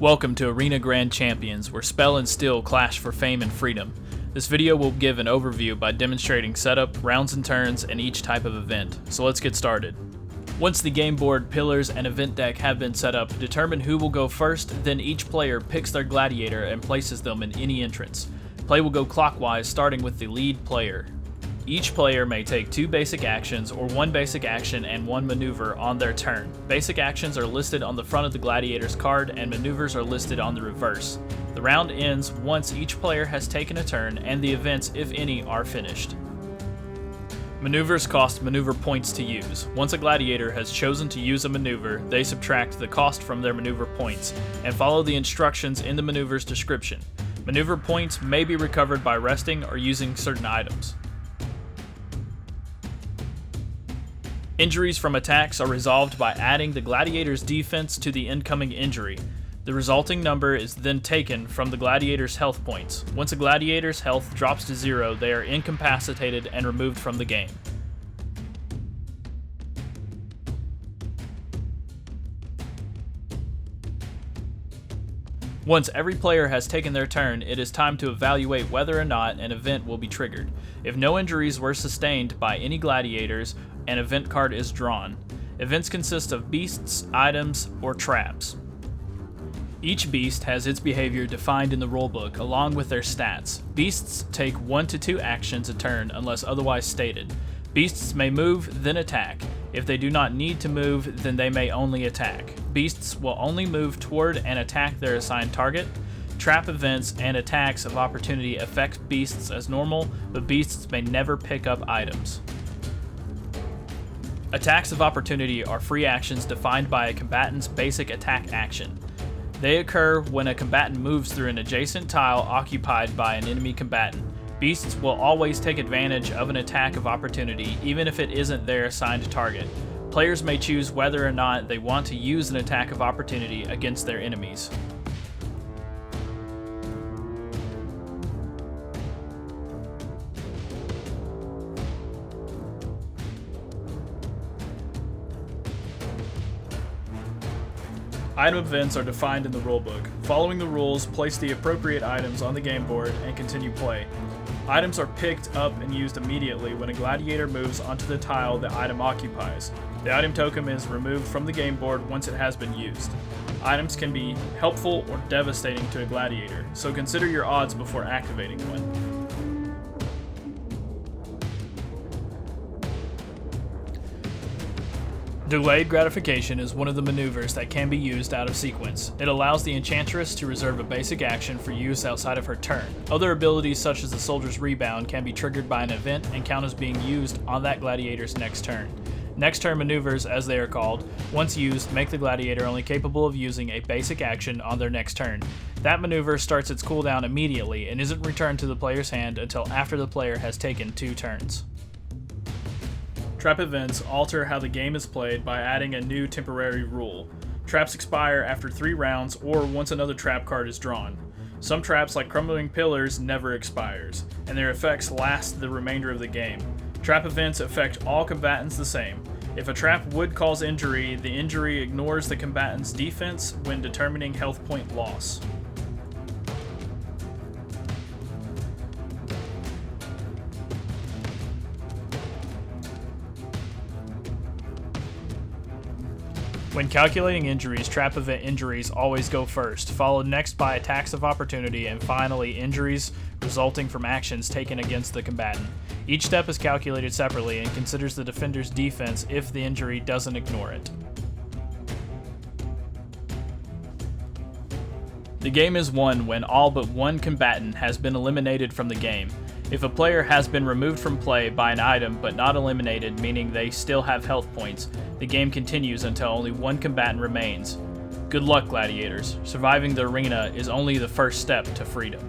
Welcome to Arena Grand Champions, where Spell and Steel clash for fame and freedom. This video will give an overview by demonstrating setup, rounds and turns, and each type of event. So let's get started. Once the game board, pillars, and event deck have been set up, determine who will go first, then each player picks their gladiator and places them in any entrance. Play will go clockwise, starting with the lead player. Each player may take 2 basic actions or 1 basic action and 1 maneuver on their turn. Basic actions are listed on the front of the gladiator's card and maneuvers are listed on the reverse. The round ends once each player has taken a turn and the events, if any, are finished. Maneuvers cost maneuver points to use. Once a gladiator has chosen to use a maneuver, they subtract the cost from their maneuver points and follow the instructions in the maneuver's description. Maneuver points may be recovered by resting or using certain items. Injuries from attacks are resolved by adding the gladiator's defense to the incoming injury. The resulting number is then taken from the gladiator's health points. Once a gladiator's health drops to 0, they are incapacitated and removed from the game. Once every player has taken their turn, it is time to evaluate whether or not an event will be triggered. If no injuries were sustained by any gladiators, an event card is drawn. Events consist of beasts, items, or traps. Each beast has its behavior defined in the rulebook along with their stats. Beasts take 1 to 2 actions a turn unless otherwise stated. Beasts may move, then attack. If they do not need to move, then they may only attack. Beasts will only move toward and attack their assigned target. Trap events and attacks of opportunity affect beasts as normal, but beasts may never pick up items. Attacks of opportunity are free actions defined by a combatant's basic attack action. They occur when a combatant moves through an adjacent tile occupied by an enemy combatant. Beasts will always take advantage of an attack of opportunity, even if it isn't their assigned target. Players may choose whether or not they want to use an attack of opportunity against their enemies. Item events are defined in the rulebook. Following the rules, place the appropriate items on the game board and continue play. Items are picked up and used immediately when a gladiator moves onto the tile the item occupies. The item token is removed from the game board once it has been used. Items can be helpful or devastating to a gladiator, so consider your odds before activating one. Delayed gratification is one of the maneuvers that can be used out of sequence. It allows the enchantress to reserve a basic action for use outside of her turn. Other abilities such as the soldier's rebound can be triggered by an event and count as being used on that gladiator's next turn. Next turn maneuvers, as they are called, once used, make the gladiator only capable of using a basic action on their next turn. That maneuver starts its cooldown immediately and isn't returned to the player's hand until after the player has taken 2 turns. Trap events alter how the game is played by adding a new temporary rule. Traps expire after 3 rounds or once another trap card is drawn. Some traps, like crumbling pillars, never expires, and their effects last the remainder of the game. Trap events affect all combatants the same. If a trap would cause injury, the injury ignores the combatant's defense when determining health point loss. When calculating injuries, trap event injuries always go first, followed next by attacks of opportunity, and finally injuries resulting from actions taken against the combatant. Each step is calculated separately and considers the defender's defense if the injury doesn't ignore it. The game is won when all but one combatant has been eliminated from the game. If a player has been removed from play by an item but not eliminated, meaning they still have health points, the game continues until only one combatant remains. Good luck, gladiators. Surviving the arena is only the first step to freedom.